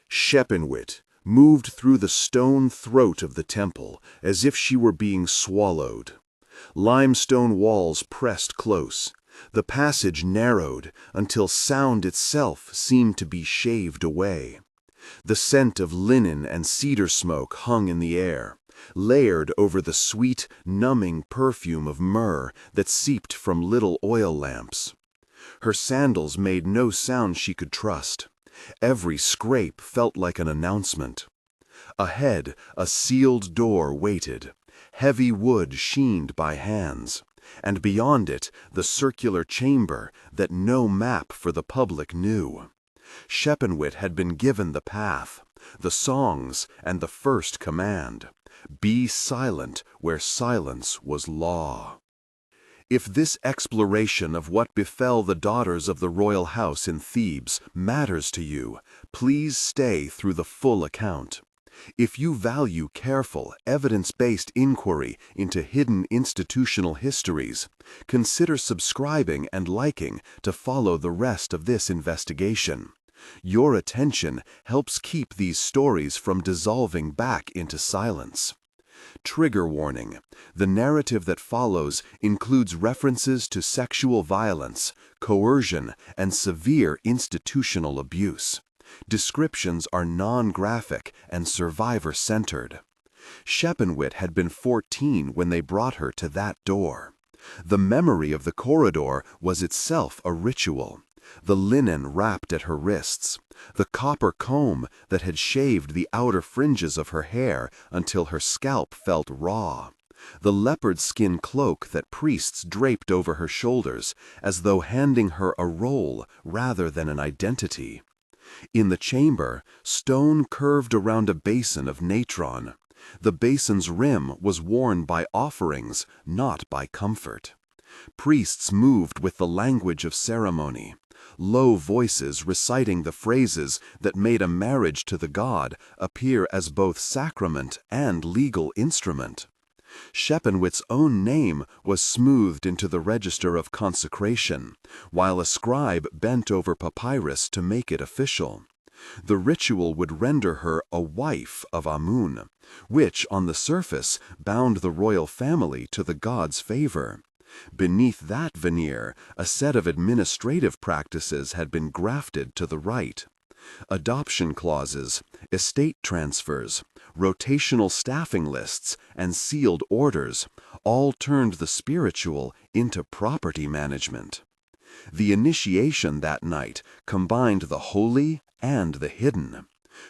Shepenwit moved through the stone throat of the temple as if she were being swallowed. Limestone walls pressed close. The passage narrowed until sound itself seemed to be shaved away. The scent of linen and cedar smoke hung in the air, layered over the sweet, numbing perfume of myrrh that seeped from little oil lamps. Her sandals made no sound she could trust. Every scrape felt like an announcement. Ahead, a sealed door waited, heavy wood sheened by hands, and beyond it the circular chamber that no map for the public knew. Shepenwit had been given the path, the songs, and the first command: be silent where silence was law. If this exploration of what befell the daughters of the royal house in Thebes matters to you, please stay through the full account. If you value careful, evidence-based inquiry into hidden institutional histories, consider subscribing and liking to follow the rest of this investigation. Your attention helps keep these stories from dissolving back into silence. Trigger warning: the narrative that follows includes references to sexual violence, coercion, and severe institutional abuse. Descriptions are non-graphic and survivor-centered. Shepenwit had been 14 when they brought her to that door. The memory of the corridor was itself a ritual. The linen wrapped at her wrists, the copper comb that had shaved the outer fringes of her hair until her scalp felt raw, the leopard skin cloak that priests draped over her shoulders as though handing her a role rather than an identity. In the chamber, stone curved around a basin of natron. The basin's rim was worn by offerings, not by comfort. Priests moved with the language of ceremony, low voices reciting the phrases that made a marriage to the god appear as both sacrament and legal instrument. Shepenwit's own name was smoothed into the register of consecration, while a scribe bent over papyrus to make it official. The ritual would render her a wife of Amun, which, on the surface, bound the royal family to the god's favor. Beneath that veneer, a set of administrative practices had been grafted to the rite. Adoption clauses, estate transfers, rotational staffing lists, and sealed orders all turned the spiritual into property management. The initiation that night combined the holy and the hidden.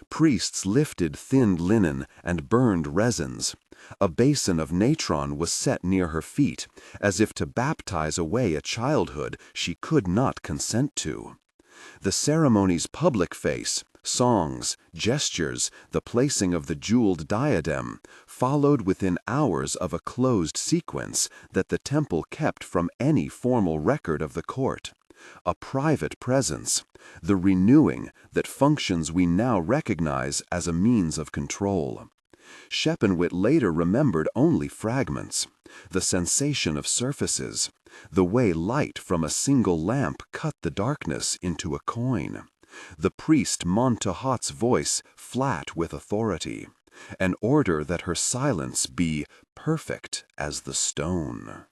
Priests lifted thinned linen and burned resins. A basin of natron was set near her feet, as if to baptize away a childhood she could not consent to. The ceremony's public face, songs, gestures, the placing of the jeweled diadem, followed within hours of a closed sequence that the temple kept from any formal record of the court. A private presence, the renewing that functions we now recognize as a means of control. Shepenwit later remembered only fragments: the sensation of surfaces, the way light from a single lamp cut the darkness into a coin, the priest Montahat's voice flat with authority, an order that her silence be perfect as the stone.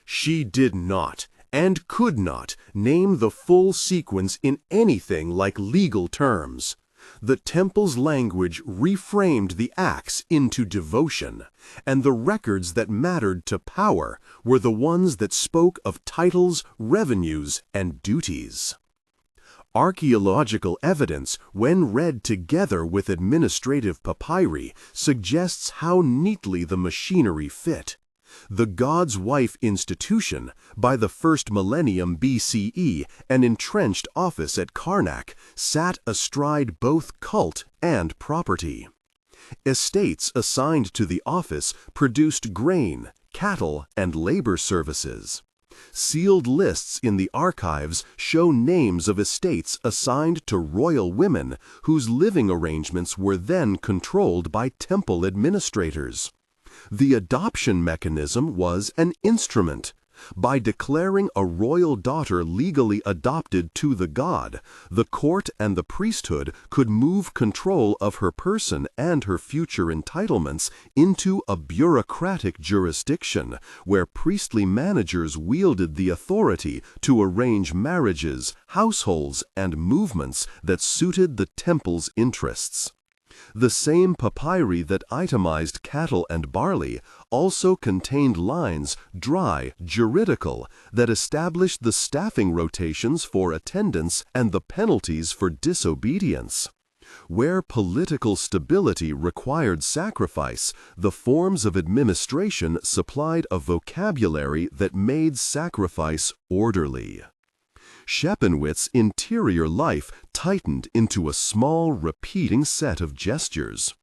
She did not, and could not, name the full sequence in anything like legal terms. The temple's language reframed the acts into devotion, and the records that mattered to power were the ones that spoke of titles, revenues, and duties. Archaeological evidence, when read together with administrative papyri, suggests how neatly the machinery fit. The God's Wife institution, by the first millennium BCE, an entrenched office at Karnak, sat astride both cult and property. Estates assigned to the office produced grain, cattle, and labor services. Sealed lists in the archives show names of estates assigned to royal women whose living arrangements were then controlled by temple administrators. The adoption mechanism was an instrument. By declaring a royal daughter legally adopted to the god, the court and the priesthood could move control of her person and her future entitlements into a bureaucratic jurisdiction where priestly managers wielded the authority to arrange marriages, households, and movements that suited the temple's interests. The same papyri that itemized cattle and barley also contained lines, dry, juridical, that established the staffing rotations for attendance and the penalties for disobedience. Where political stability required sacrifice, the forms of administration supplied a vocabulary that made sacrifice orderly. Shepenwit's interior life tightened into a small, repeating set of gestures.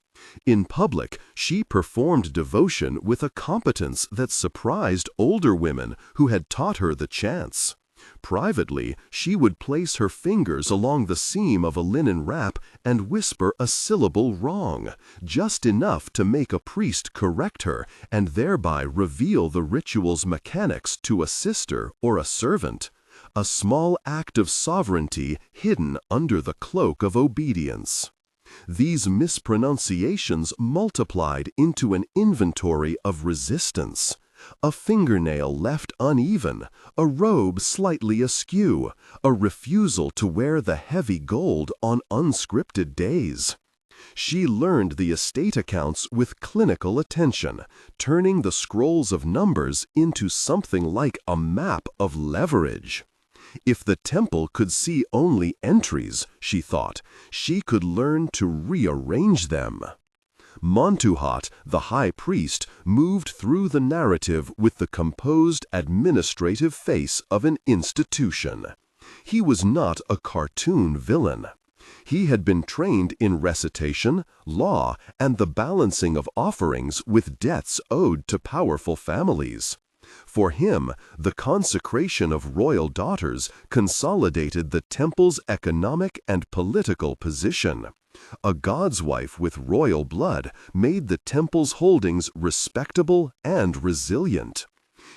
In public, she performed devotion with a competence that surprised older women who had taught her the chants. Privately, she would place her fingers along the seam of a linen wrap and whisper a syllable wrong, just enough to make a priest correct her and thereby reveal the ritual's mechanics to a sister or a servant. A small act of sovereignty hidden under the cloak of obedience. These mispronunciations multiplied into an inventory of resistance. A fingernail left uneven, a robe slightly askew, a refusal to wear the heavy gold on unscripted days. She learned the estate accounts with clinical attention, turning the scrolls of numbers into something like a map of leverage. If the temple could see only entries, she thought, she could learn to rearrange them. Montuhat, the high priest, moved through the narrative with the composed administrative face of an institution. He was not a cartoon villain. He had been trained in recitation, law, and the balancing of offerings with debts owed to powerful families. For him, the consecration of royal daughters consolidated the temple's economic and political position. A god's wife with royal blood made the temple's holdings respectable and resilient.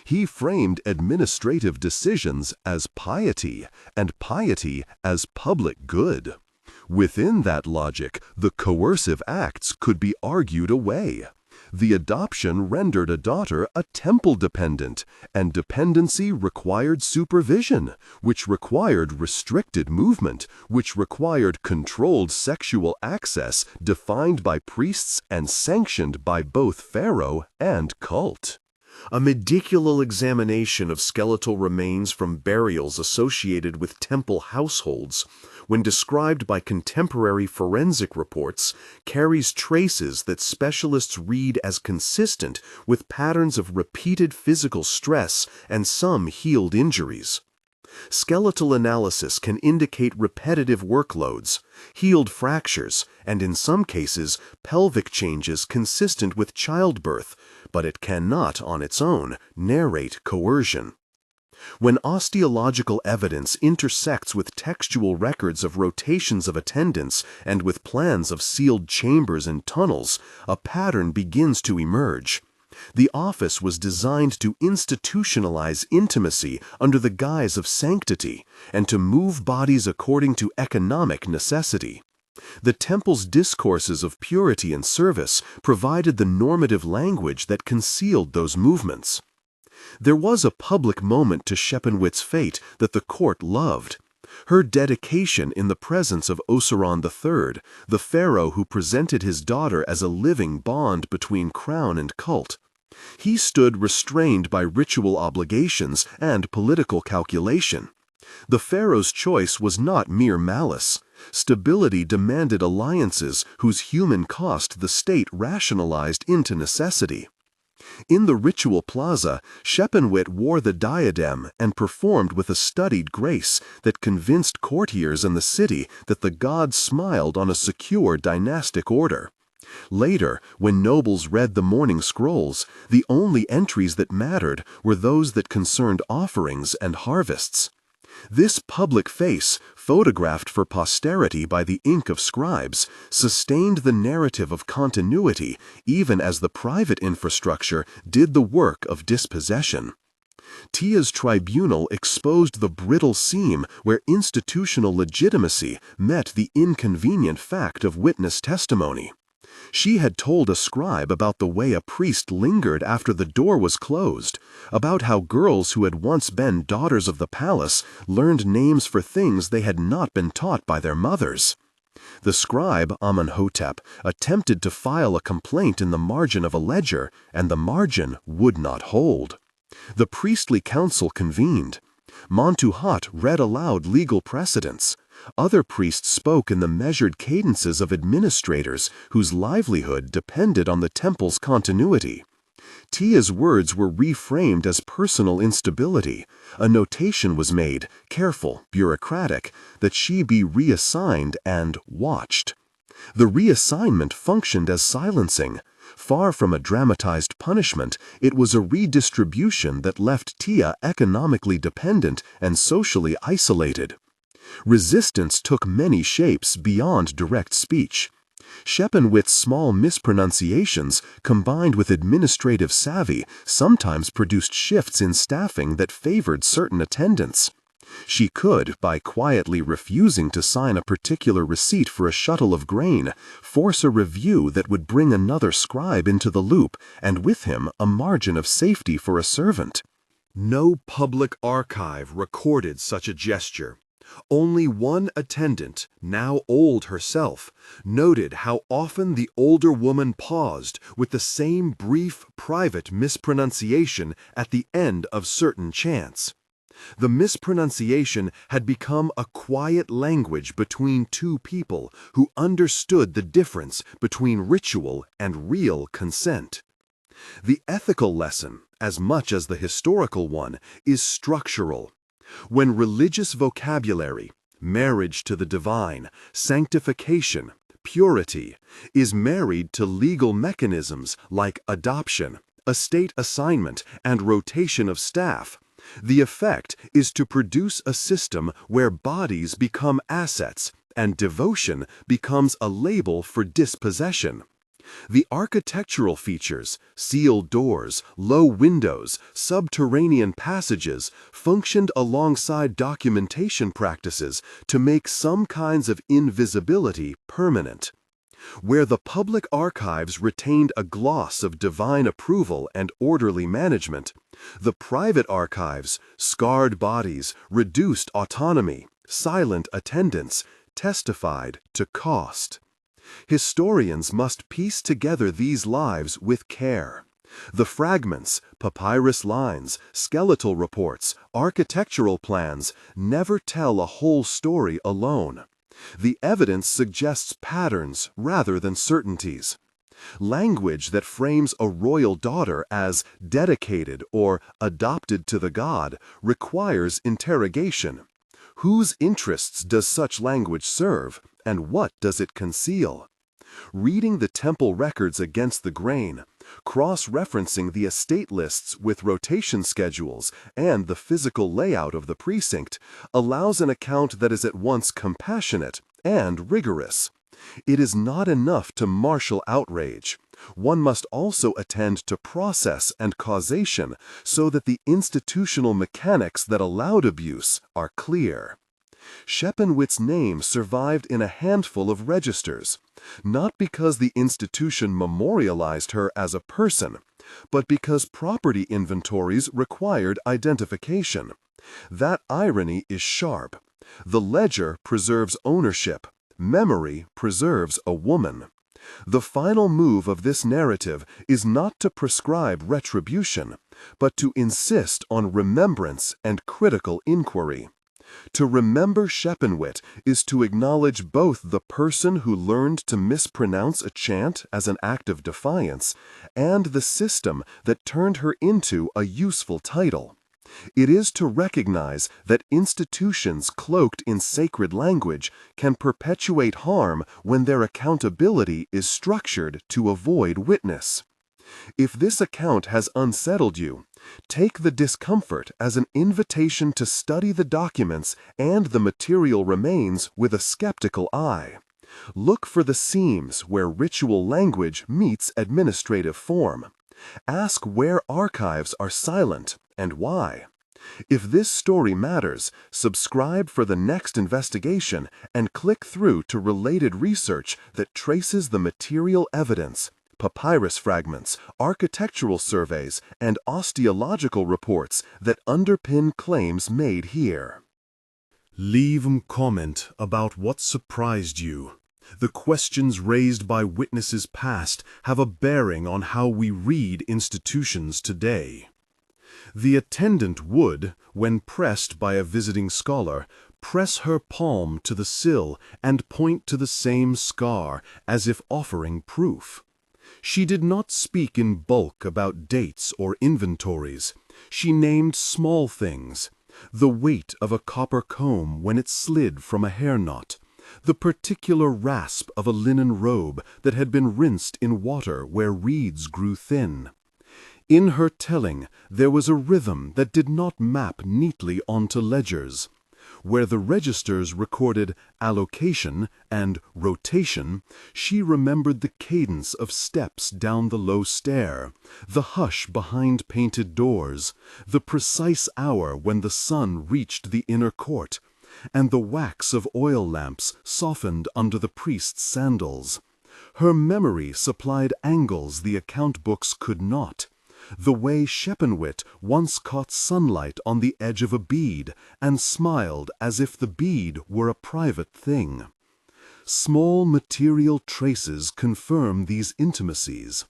He framed administrative decisions as piety, and piety as public good. Within that logic, the coercive acts could be argued away. The adoption rendered a daughter a temple dependent, and dependency required supervision, which required restricted movement, which required controlled sexual access defined by priests and sanctioned by both Pharaoh and cult. A meticulous examination of skeletal remains from burials associated with temple households, when described by contemporary forensic reports, carries traces that specialists read as consistent with patterns of repeated physical stress and some healed injuries. Skeletal analysis can indicate repetitive workloads, healed fractures, and in some cases, pelvic changes consistent with childbirth, but it cannot, on its own, narrate coercion. When osteological evidence intersects with textual records of rotations of attendants and with plans of sealed chambers and tunnels, a pattern begins to emerge. The office was designed to institutionalize intimacy under the guise of sanctity and to move bodies according to economic necessity. The temple's discourses of purity and service provided the normative language that concealed those movements. There was a public moment to Shepenwit's fate that the court loved. Her dedication in the presence of Osiron III, the pharaoh who presented his daughter as a living bond between crown and cult. He stood restrained by ritual obligations and political calculation. The pharaoh's choice was not mere malice. Stability demanded alliances whose human cost the state rationalized into necessity. In the ritual plaza, Shepenwit wore the diadem and performed with a studied grace that convinced courtiers in the city that the god smiled on a secure dynastic order. Later, when nobles read the morning scrolls, the only entries that mattered were those that concerned offerings and harvests. This public face, photographed for posterity by the ink of scribes, sustained the narrative of continuity even as the private infrastructure did the work of dispossession. Tia's tribunal exposed the brittle seam where institutional legitimacy met the inconvenient fact of witness testimony. She had told a scribe about the way a priest lingered after the door was closed, about how girls who had once been daughters of the palace learned names for things they had not been taught by their mothers. The scribe, Amenhotep, attempted to file a complaint in the margin of a ledger, and the margin would not hold. The priestly council convened. Montuhat read aloud legal precedents. Other priests spoke in the measured cadences of administrators whose livelihood depended on the temple's continuity. Tia's words were reframed as personal instability. A notation was made, careful, bureaucratic, that she be reassigned and watched. The reassignment functioned as silencing. Far from a dramatized punishment, it was a redistribution that left Tia economically dependent and socially isolated. Resistance took many shapes beyond direct speech. Shepenwit's small mispronunciations, combined with administrative savvy, sometimes produced shifts in staffing that favored certain attendants. She could, by quietly refusing to sign a particular receipt for a shuttle of grain, force a review that would bring another scribe into the loop, and with him a margin of safety for a servant. No public archive recorded such a gesture. Only one attendant, now old herself, noted how often the older woman paused with the same brief, private mispronunciation at the end of certain chants. The mispronunciation had become a quiet language between two people who understood the difference between ritual and real consent. The ethical lesson, as much as the historical one, is structural. When religious vocabulary, marriage to the divine, sanctification, purity, is married to legal mechanisms like adoption, estate assignment, and rotation of staff, the effect is to produce a system where bodies become assets and devotion becomes a label for dispossession. The architectural features, sealed doors, low windows, subterranean passages, functioned alongside documentation practices to make some kinds of invisibility permanent. Where the public archives retained a gloss of divine approval and orderly management, the private archives, scarred bodies, reduced autonomy, silent attendance, testified to cost. Historians must piece together these lives with care. The fragments, papyrus lines, skeletal reports, architectural plans never tell a whole story alone. The evidence suggests patterns rather than certainties. Language that frames a royal daughter as dedicated or adopted to the god requires interrogation. Whose interests does such language serve, and what does it conceal? Reading the temple records against the grain, cross-referencing the estate lists with rotation schedules and the physical layout of the precinct, allows an account that is at once compassionate and rigorous. It is not enough to marshal outrage. One must also attend to process and causation so that the institutional mechanics that allowed abuse are clear. Shepenwit's name survived in a handful of registers, not because the institution memorialized her as a person, but because property inventories required identification. That irony is sharp. The ledger preserves ownership. Memory preserves a woman. The final move of this narrative is not to prescribe retribution, but to insist on remembrance and critical inquiry. To remember Shepenwit is to acknowledge both the person who learned to mispronounce a chant as an act of defiance and the system that turned her into a useful title. It is to recognize that institutions cloaked in sacred language can perpetuate harm when their accountability is structured to avoid witness. If this account has unsettled you, take the discomfort as an invitation to study the documents and the material remains with a skeptical eye. Look for the seams where ritual language meets administrative form. Ask where archives are silent and why? If this story matters, subscribe for the next investigation and click through to related research that traces the material evidence, papyrus fragments, architectural surveys, and osteological reports that underpin claims made here. Leave a comment about what surprised you. The questions raised by witnesses past have a bearing on how we read institutions today. The attendant would, when pressed by a visiting scholar, press her palm to the sill and point to the same scar as if offering proof. She did not speak in bulk about dates or inventories. She named small things: the weight of a copper comb when it slid from a hair knot, the particular rasp of a linen robe that had been rinsed in water where reeds grew thin. In her telling, there was a rhythm that did not map neatly onto ledgers. Where the registers recorded allocation and rotation, she remembered the cadence of steps down the low stair, the hush behind painted doors, the precise hour when the sun reached the inner court, and the wax of oil lamps softened under the priest's sandals. Her memory supplied angles the account books could not. The way Shepenwit once caught sunlight on the edge of a bead and smiled as if the bead were a private thing. Small material traces confirm these intimacies.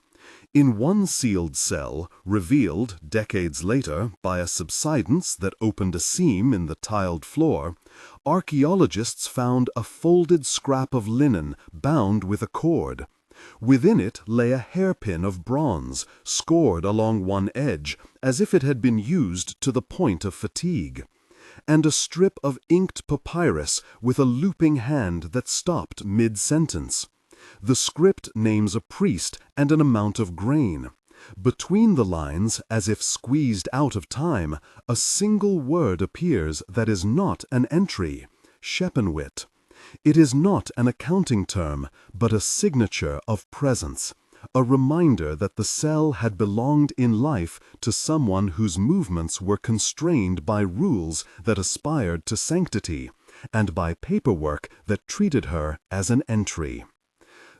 In one sealed cell, revealed decades later by a subsidence that opened a seam in the tiled floor, archaeologists found a folded scrap of linen bound with a cord. Within it lay a hairpin of bronze, scored along one edge, as if it had been used to the point of fatigue, and a strip of inked papyrus with a looping hand that stopped mid-sentence. The script names a priest and an amount of grain. Between the lines, as if squeezed out of time, a single word appears that is not an entry: Shepenwit. It is not an accounting term, but a signature of presence, a reminder that the cell had belonged in life to someone whose movements were constrained by rules that aspired to sanctity, and by paperwork that treated her as an entry.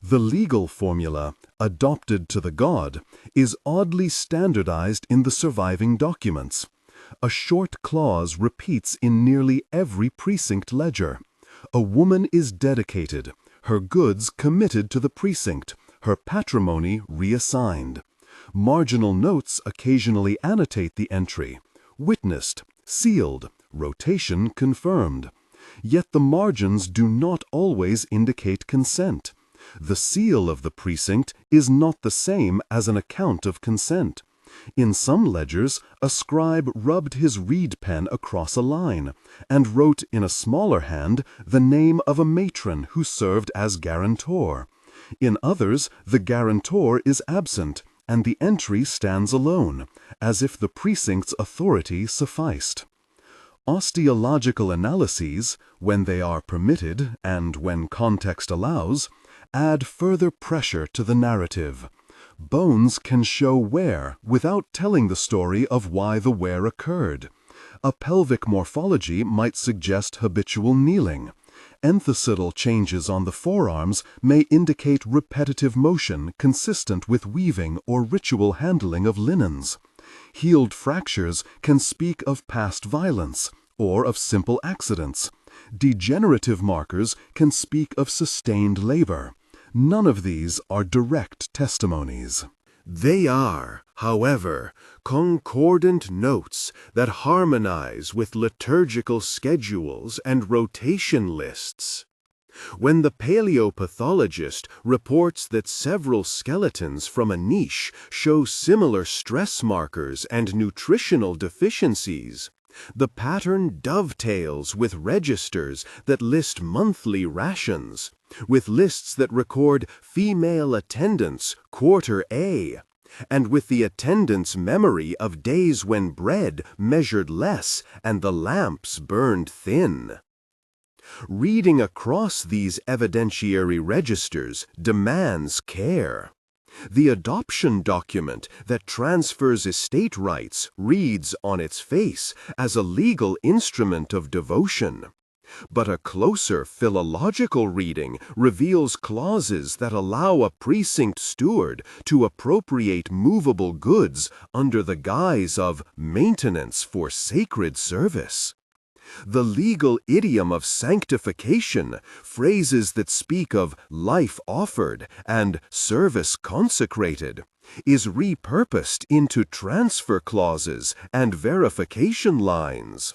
The legal formula, adopted to the god, is oddly standardized in the surviving documents. A short clause repeats in nearly every precinct ledger. A woman is dedicated, her goods committed to the precinct, her patrimony reassigned. Marginal notes occasionally annotate the entry: witnessed, sealed, rotation confirmed. Yet the margins do not always indicate consent. The seal of the precinct is not the same as an account of consent. In some ledgers, a scribe rubbed his reed pen across a line and wrote in a smaller hand the name of a matron who served as guarantor. In others, the guarantor is absent and the entry stands alone, as if the precinct's authority sufficed. Osteological analyses, when they are permitted and when context allows, add further pressure to the narrative. Bones can show wear without telling the story of why the wear occurred. A pelvic morphology might suggest habitual kneeling. Enthesetal changes on the forearms may indicate repetitive motion consistent with weaving or ritual handling of linens. Healed fractures can speak of past violence or of simple accidents. Degenerative markers can speak of sustained labor. None of these are direct testimonies. They are, however, concordant notes that harmonize with liturgical schedules and rotation lists. When the paleopathologist reports that several skeletons from a niche show similar stress markers and nutritional deficiencies, the pattern dovetails with registers that list monthly rations, with lists that record female attendants quarter A, and with the attendant's memory of days when bread measured less and the lamps burned thin. Reading across these evidentiary registers demands care. The adoption document that transfers estate rights reads on its face as a legal instrument of devotion. But a closer philological reading reveals clauses that allow a precinct steward to appropriate movable goods under the guise of maintenance for sacred service. The legal idiom of sanctification, phrases that speak of life offered and service consecrated, is repurposed into transfer clauses and verification lines.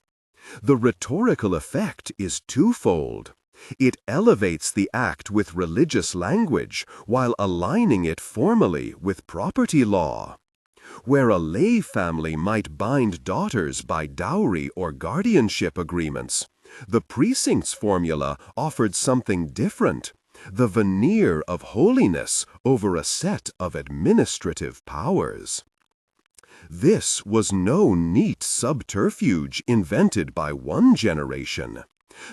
The rhetorical effect is twofold. It elevates the act with religious language while aligning it formally with property law. Where a lay family might bind daughters by dowry or guardianship agreements, the precinct's formula offered something different: the veneer of holiness over a set of administrative powers. This was no neat subterfuge invented by one generation.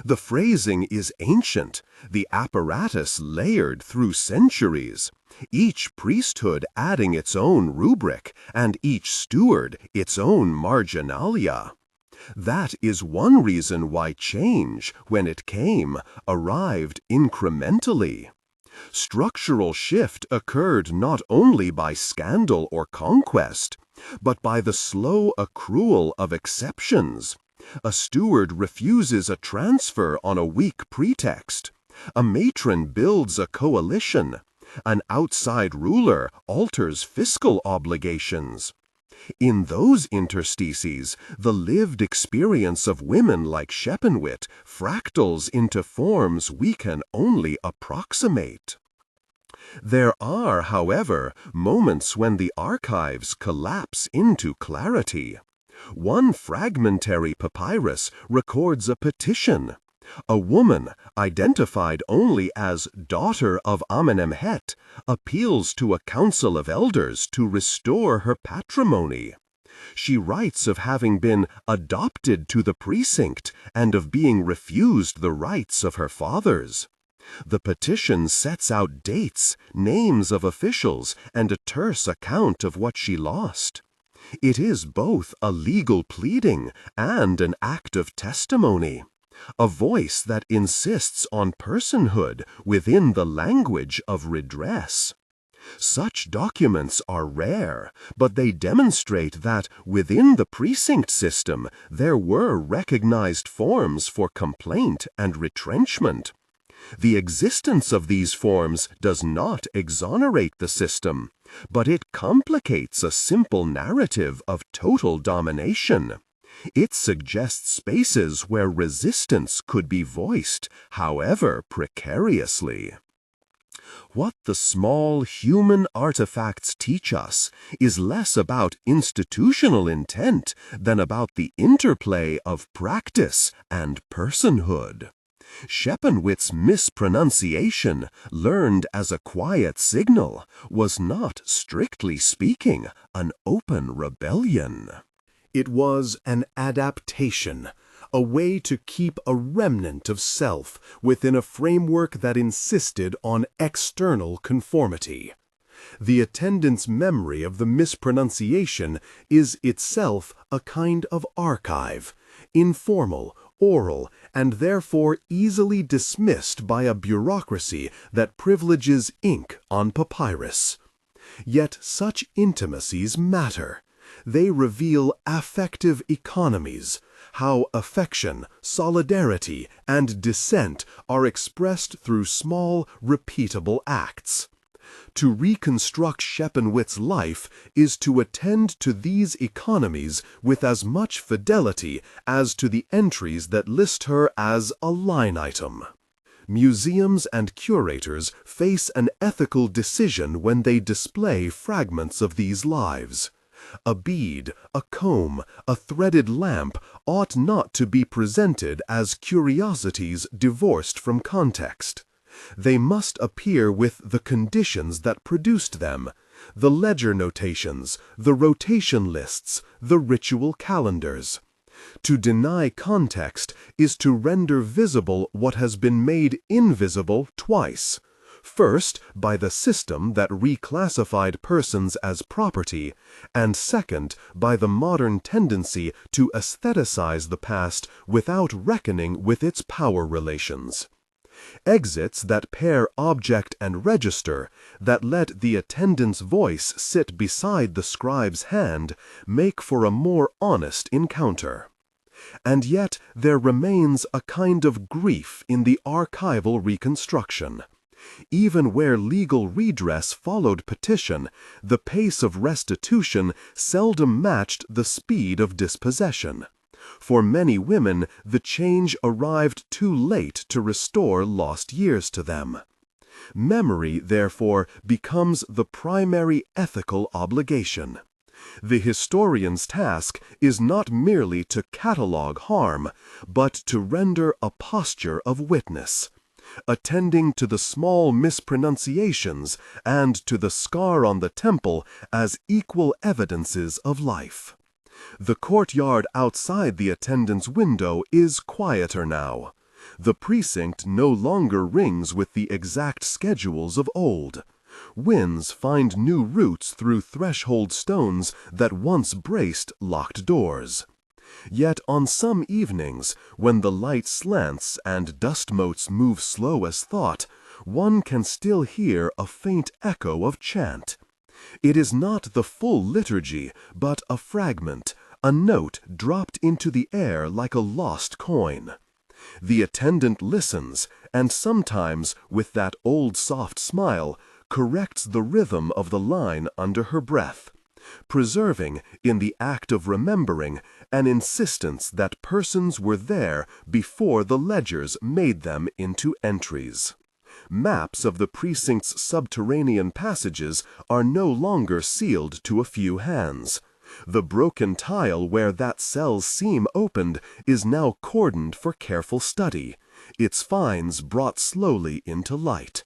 The phrasing is ancient, the apparatus layered through centuries, each priesthood adding its own rubric and each steward its own marginalia. That is one reason why change, when it came, arrived incrementally. Structural shift occurred not only by scandal or conquest, but by the slow accrual of exceptions. A steward refuses a transfer on a weak pretext. A matron builds a coalition. An outside ruler alters fiscal obligations. In those interstices, the lived experience of women like Shepenwit fractals into forms we can only approximate. There are, however, moments when the archives collapse into clarity. One fragmentary papyrus records a petition. A woman, identified only as daughter of Amenemhet, appeals to a council of elders to restore her patrimony. She writes of having been adopted to the precinct and of being refused the rights of her fathers. The petition sets out dates, names of officials, and a terse account of what she lost. It is both a legal pleading and an act of testimony, a voice that insists on personhood within the language of redress. Such documents are rare, but they demonstrate that within the precinct system there were recognized forms for complaint and retrenchment. The existence of these forms does not exonerate the system, but it complicates a simple narrative of total domination. It suggests spaces where resistance could be voiced, however precariously. What the small human artifacts teach us is less about institutional intent than about the interplay of practice and personhood. Shepenwit's mispronunciation, learned as a quiet signal, was not, strictly speaking, an open rebellion. It was an adaptation, a way to keep a remnant of self within a framework that insisted on external conformity. The attendant's memory of the mispronunciation is itself a kind of archive, informal, oral, and therefore easily dismissed by a bureaucracy that privileges ink on papyrus. Yet such intimacies matter. They reveal affective economies, how affection, solidarity, and dissent are expressed through small, repeatable acts. To reconstruct Shepenwit's life is to attend to these economies with as much fidelity as to the entries that list her as a line item. Museums and curators face an ethical decision when they display fragments of these lives. A bead, a comb, a threaded lamp ought not to be presented as curiosities divorced from context. They must appear with the conditions that produced them, the ledger notations, the rotation lists, the ritual calendars. To deny context is to render visible what has been made invisible twice. First, by the system that reclassified persons as property, and second, by the modern tendency to aestheticize the past without reckoning with its power relations. Exits that pair object and register, that let the attendant's voice sit beside the scribe's hand, make for a more honest encounter. And yet there remains a kind of grief in the archival reconstruction. Even where legal redress followed petition, the pace of restitution seldom matched the speed of dispossession. For many women, the change arrived too late to restore lost years to them. Memory, therefore, becomes the primary ethical obligation. The historian's task is not merely to catalogue harm, but to render a posture of witness, attending to the small mispronunciations and to the scar on the temple as equal evidences of life. The courtyard outside the attendant's window is quieter now. The precinct no longer rings with the exact schedules of old. Winds find new routes through threshold stones that once braced locked doors. Yet on some evenings, when the light slants and dust motes move slow as thought, one can still hear a faint echo of chant. It is not the full liturgy, but a fragment, a note dropped into the air like a lost coin. The attendant listens, and sometimes, with that old soft smile, corrects the rhythm of the line under her breath, preserving, in the act of remembering, an insistence that persons were there before the ledgers made them into entries. Maps of the precinct's subterranean passages are no longer sealed to a few hands. The broken tile where that cell's seam opened is now cordoned for careful study, its finds brought slowly into light.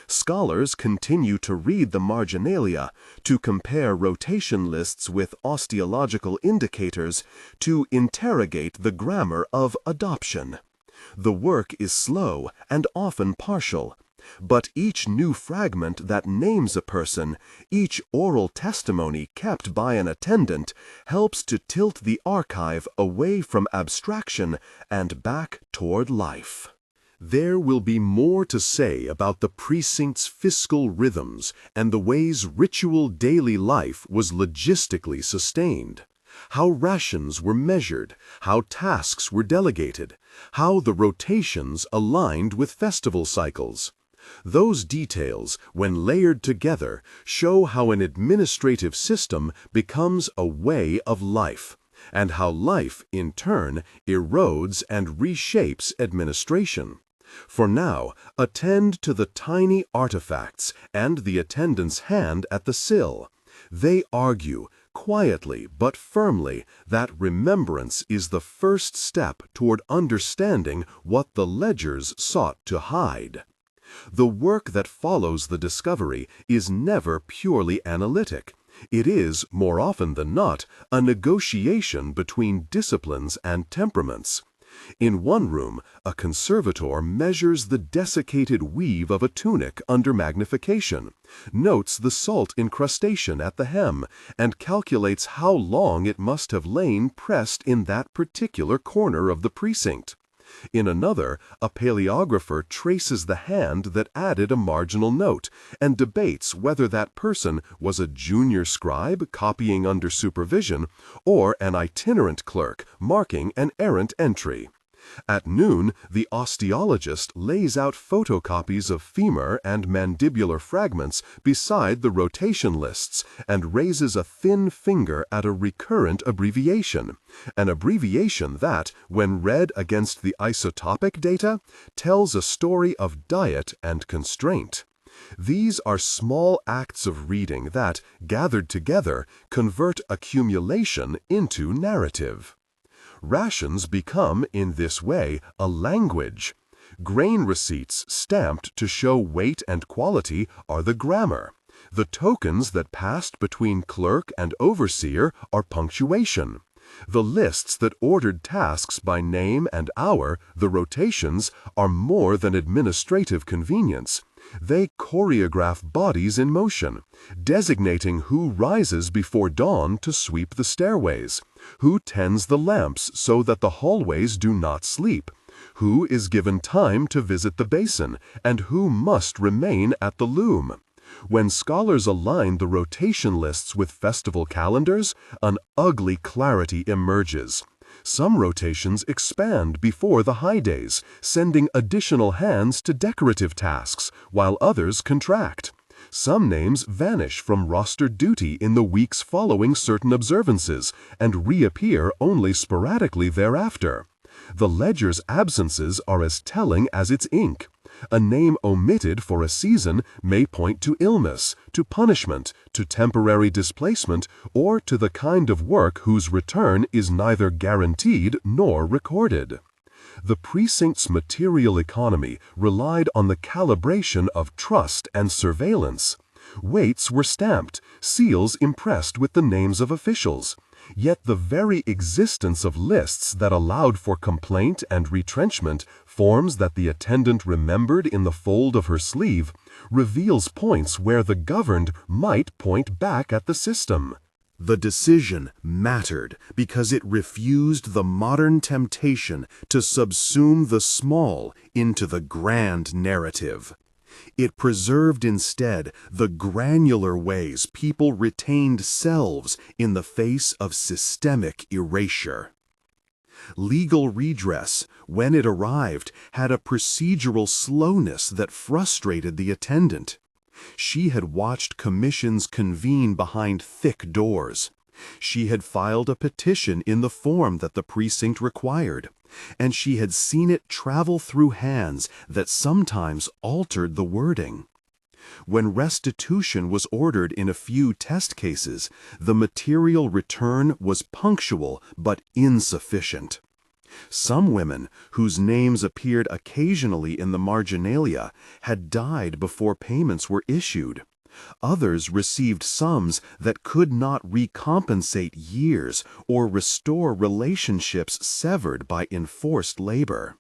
Scholars continue to read the marginalia, to compare rotation lists with osteological indicators, to interrogate the grammar of adoption. The work is slow and often partial, but each new fragment that names a person, each oral testimony kept by an attendant, helps to tilt the archive away from abstraction and back toward life. There will be more to say about the precinct's fiscal rhythms and the ways ritual daily life was logistically sustained. How rations were measured, how tasks were delegated, how the rotations aligned with festival cycles. Those details, when layered together, show how an administrative system becomes a way of life, and how life, in turn, erodes and reshapes administration. For now, attend to the tiny artifacts and the attendant's hand at the sill. They argue, quietly but firmly, that remembrance is the first step toward understanding what the ledgers sought to hide. The work that follows the discovery is never purely analytic. It is, more often than not, a negotiation between disciplines and temperaments. In one room, a conservator measures the desiccated weave of a tunic under magnification, notes the salt incrustation at the hem, and calculates how long it must have lain pressed in that particular corner of the precinct. In another, a paleographer traces the hand that added a marginal note and debates whether that person was a junior scribe copying under supervision or an itinerant clerk marking an errant entry. At noon, the osteologist lays out photocopies of femur and mandibular fragments beside the rotation lists and raises a thin finger at a recurrent abbreviation, an abbreviation that, when read against the isotopic data, tells a story of diet and constraint. These are small acts of reading that, gathered together, convert accumulation into narrative. Rations become, in this way, a language. Grain receipts stamped to show weight and quality are the grammar. The tokens that passed between clerk and overseer are punctuation. The lists that ordered tasks by name and hour, the rotations, are more than administrative convenience. They choreograph bodies in motion, designating who rises before dawn to sweep the stairways, who tends the lamps so that the hallways do not sleep, who is given time to visit the basin, and who must remain at the loom. When scholars align the rotation lists with festival calendars, an ugly clarity emerges. Some rotations expand before the high days, sending additional hands to decorative tasks, while others contract. Some names vanish from rostered duty in the weeks following certain observances and reappear only sporadically thereafter. The ledger's absences are as telling as its ink. A name omitted for a season may point to illness, to punishment, to temporary displacement, or to the kind of work whose return is neither guaranteed nor recorded. The precinct's material economy relied on the calibration of trust and surveillance. Weights were stamped, seals impressed with the names of officials. Yet the very existence of lists that allowed for complaint and retrenchment, forms that the attendant remembered in the fold of her sleeve, reveals points where the governed might point back at the system. The decision mattered because it refused the modern temptation to subsume the small into the grand narrative. It preserved instead the granular ways people retained selves in the face of systemic erasure. Legal redress, when it arrived, had a procedural slowness that frustrated the attendant. She had watched commissions convene behind thick doors. She had filed a petition in the form that the precinct required, and she had seen it travel through hands that sometimes altered the wording. When restitution was ordered in a few test cases, the material return was punctual but insufficient. Some women, whose names appeared occasionally in the marginalia, had died before payments were issued. Others received sums that could not recompensate years or restore relationships severed by enforced labor.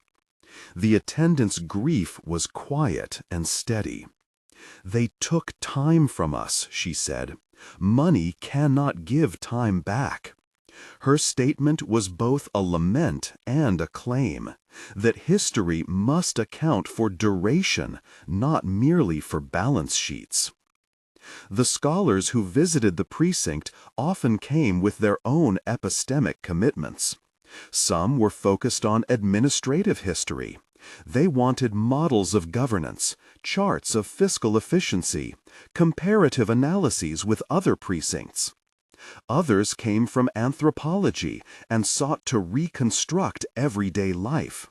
The attendant's grief was quiet and steady. "They took time from us," she said. "Money cannot give time back." Her statement was both a lament and a claim, that history must account for duration, not merely for balance sheets. The scholars who visited the precinct often came with their own epistemic commitments. Some were focused on administrative history. They wanted models of governance, charts of fiscal efficiency, comparative analyses with other precincts. Others came from anthropology and sought to reconstruct everyday life.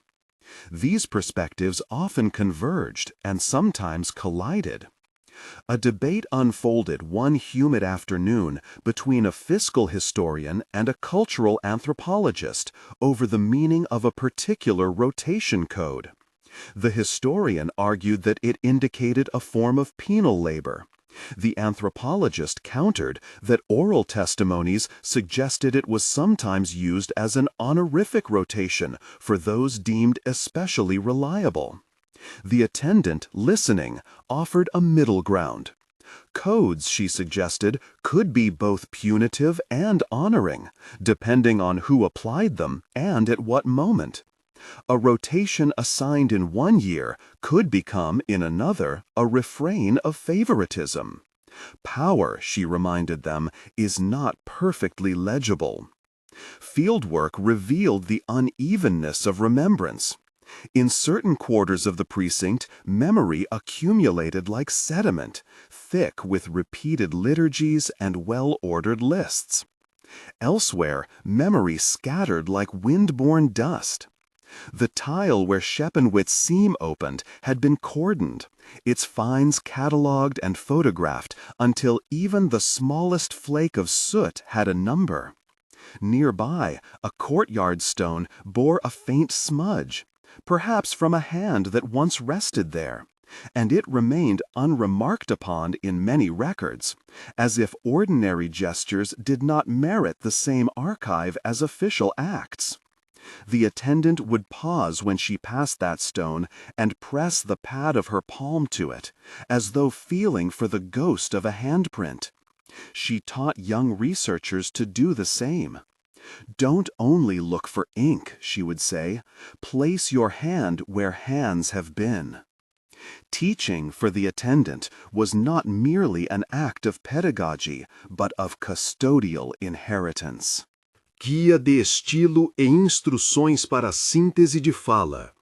These perspectives often converged and sometimes collided. A debate unfolded one humid afternoon between a fiscal historian and a cultural anthropologist over the meaning of a particular rotation code. The historian argued that it indicated a form of penal labor. The anthropologist countered that oral testimonies suggested it was sometimes used as an honorific rotation for those deemed especially reliable. The attendant, listening, offered a middle ground. Codes, she suggested, could be both punitive and honoring, depending on who applied them and at what moment. A rotation assigned in one year could become, in another, a refrain of favoritism. Power, she reminded them, is not perfectly legible. Fieldwork revealed the unevenness of remembrance. In certain quarters of the precinct, memory accumulated like sediment, thick with repeated liturgies and well-ordered lists. Elsewhere, memory scattered like wind-borne dust. The tile where Shepenwit's seam opened had been cordoned, its finds catalogued and photographed until even the smallest flake of soot had a number. Nearby, a courtyard stone bore a faint smudge, perhaps from a hand that once rested there, and it remained unremarked upon in many records, as if ordinary gestures did not merit the same archive as official acts. The attendant would pause when she passed that stone and press the pad of her palm to it, as though feeling for the ghost of a handprint. She taught young researchers to do the same. Don't only look for ink, she would say. Place your hand where hands have been. Teaching for the attendant was not merely an act of pedagogy, but of custodial inheritance. Guia de estilo e instruções para a síntese de fala.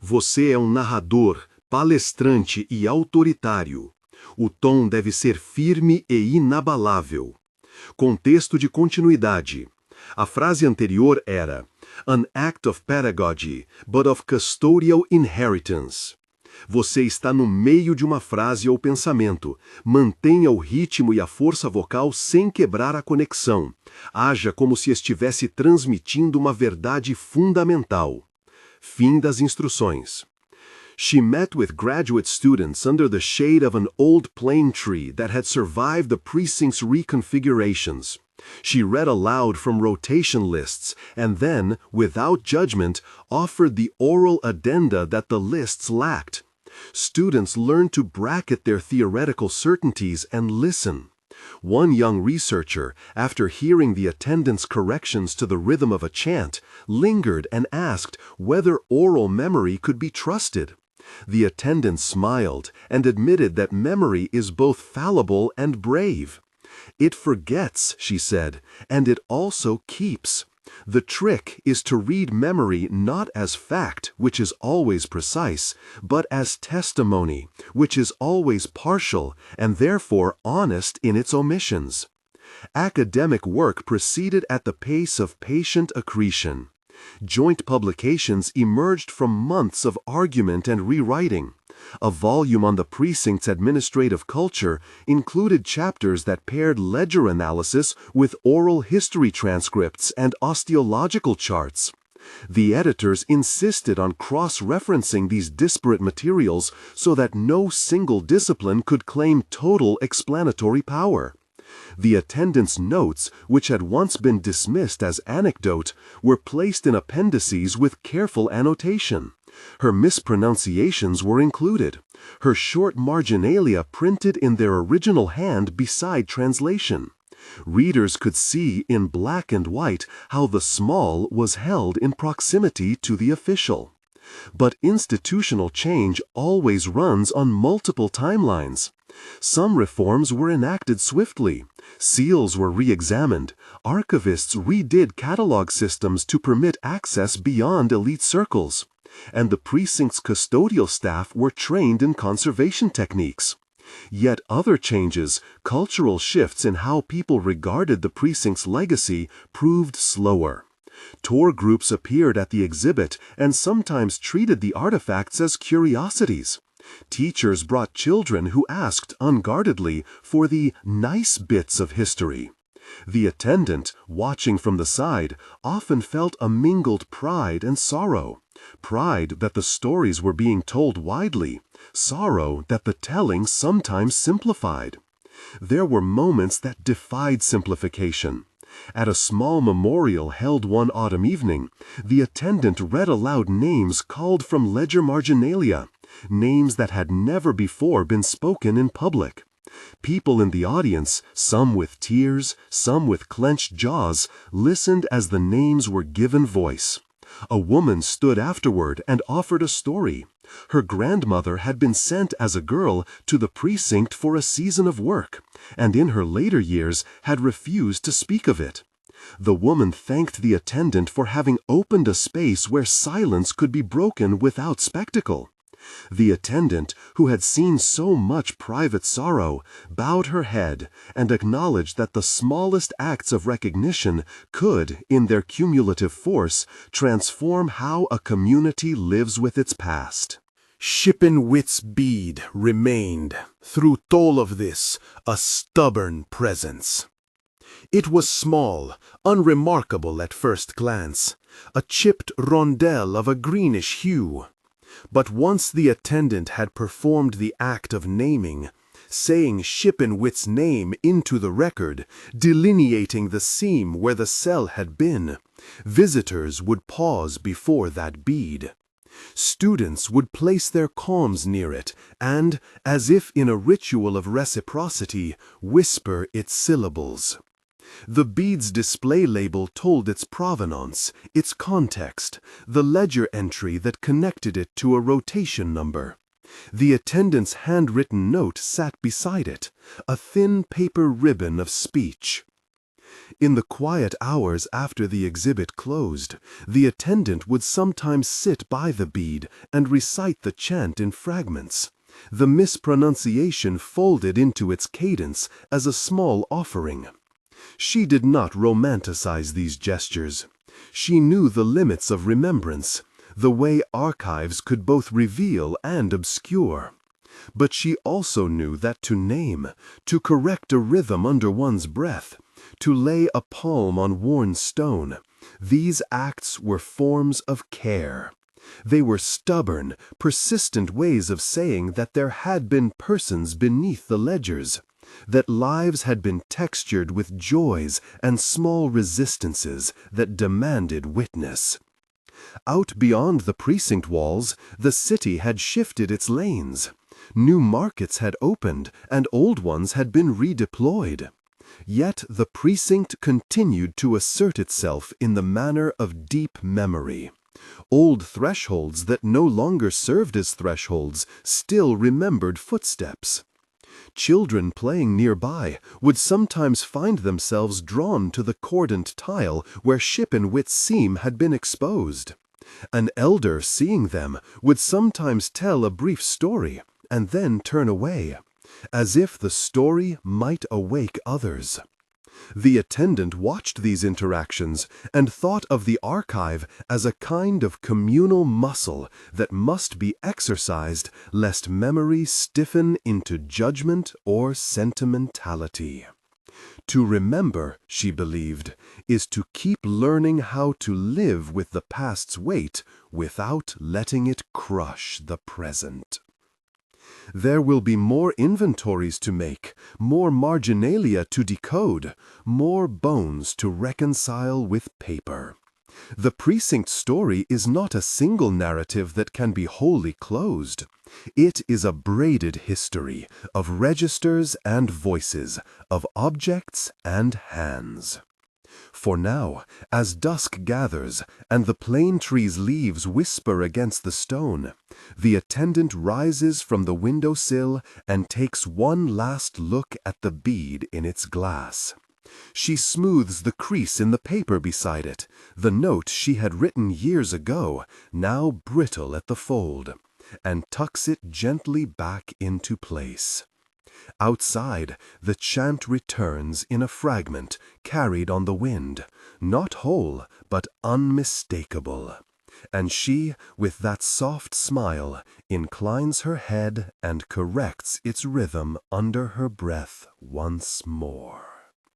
Você é um narrador, palestrante e autoritário. O tom deve ser firme e inabalável. Contexto de continuidade. A frase anterior era an act of pedagogy, but of custodial inheritance. Você está no meio de uma frase ou pensamento. Mantenha o ritmo e a força vocal sem quebrar a conexão. Haja como se estivesse transmitindo uma verdade fundamental. Fim das instruções. She met with graduate students under the shade of an old plane tree that had survived the precinct's reconfigurations. She read aloud from rotation lists and then, without judgment, offered the oral addenda that the lists lacked. Students learned to bracket their theoretical certainties and listen. One young researcher, after hearing the attendant's corrections to the rhythm of a chant, lingered and asked whether oral memory could be trusted. The attendant smiled and admitted that memory is both fallible and brave. It forgets, she said, and it also keeps. The trick is to read memory not as fact, which is always precise, but as testimony, which is always partial and therefore honest in its omissions. Academic work proceeded at the pace of patient accretion. Joint publications emerged from months of argument and rewriting. A volume on the precinct's administrative culture included chapters that paired ledger analysis with oral history transcripts and osteological charts. The editors insisted on cross-referencing these disparate materials so that no single discipline could claim total explanatory power. The attendant's notes, which had once been dismissed as anecdote, were placed in appendices with careful annotation. Her mispronunciations were included, her short marginalia printed in their original hand beside translation. Readers could see in black and white how the small was held in proximity to the official. But institutional change always runs on multiple timelines. Some reforms were enacted swiftly. Seals were re-examined. Archivists redid catalog systems to permit access beyond elite circles. And the precinct's custodial staff were trained in conservation techniques. Yet other changes, cultural shifts in how people regarded the precinct's legacy, proved slower. Tour groups appeared at the exhibit and sometimes treated the artifacts as curiosities. Teachers brought children who asked unguardedly for the nice bits of history. The attendant, watching from the side, often felt a mingled pride and sorrow. Pride that the stories were being told widely, sorrow that the telling sometimes simplified. There were moments that defied simplification. At a small memorial held one autumn evening, the attendant read aloud names called from ledger marginalia, names that had never before been spoken in public. People in the audience, some with tears, some with clenched jaws, listened as the names were given voice. A woman stood afterward and offered a story. Her grandmother had been sent as a girl to the precinct for a season of work, and in her later years had refused to speak of it. The woman thanked the attendant for having opened a space where silence could be broken without spectacle. The attendant, who had seen so much private sorrow, bowed her head and acknowledged that the smallest acts of recognition could, in their cumulative force, transform how a community lives with its past. Shepenwit's bead remained, through all of this, a stubborn presence. It was small, unremarkable at first glance, a chipped rondelle of a greenish hue. But once the attendant had performed the act of naming, saying Shepenwit's name into the record, delineating the seam where the cell had been. Visitors would pause before that bead. Students would place their palms near it and, as if in a ritual of reciprocity, whisper its syllables. The bead's display label told its provenance, its context, the ledger entry that connected it to a rotation number. The attendant's handwritten note sat beside it, a thin paper ribbon of speech. In the quiet hours after the exhibit closed, the attendant would sometimes sit by the bead and recite the chant in fragments, the mispronunciation folded into its cadence as a small offering. She did not romanticize these gestures. She knew the limits of remembrance, the way archives could both reveal and obscure. But she also knew that to name, to correct a rhythm under one's breath, to lay a palm on worn stone, these acts were forms of care. They were stubborn, persistent ways of saying that there had been persons beneath the ledgers, that lives had been textured with joys and small resistances that demanded witness. Out beyond the precinct walls, the city had shifted its lanes. New markets had opened, and old ones had been redeployed. Yet the precinct continued to assert itself in the manner of deep memory. Old thresholds that no longer served as thresholds still remembered footsteps. Children playing nearby would sometimes find themselves drawn to the cordant tile where Shepenwit's seam had been exposed. An elder, seeing them, would sometimes tell a brief story and then turn away, as if the story might awake others. The attendant watched these interactions and thought of the archive as a kind of communal muscle that must be exercised lest memory stiffen into judgment or sentimentality. To remember, she believed, is to keep learning how to live with the past's weight without letting it crush the present. There will be more inventories to make, more marginalia to decode, more bones to reconcile with paper. The precinct story is not a single narrative that can be wholly closed. It is a braided history of registers and voices, of objects and hands. For now, as dusk gathers and the plane tree's leaves whisper against the stone, the attendant rises from the windowsill and takes one last look at the bead in its glass. She smooths the crease in the paper beside it, the note she had written years ago, now brittle at the fold, and tucks it gently back into place. Outside, the chant returns in a fragment carried on the wind, not whole, but unmistakable. And she, with that soft smile, inclines her head and corrects its rhythm under her breath once more.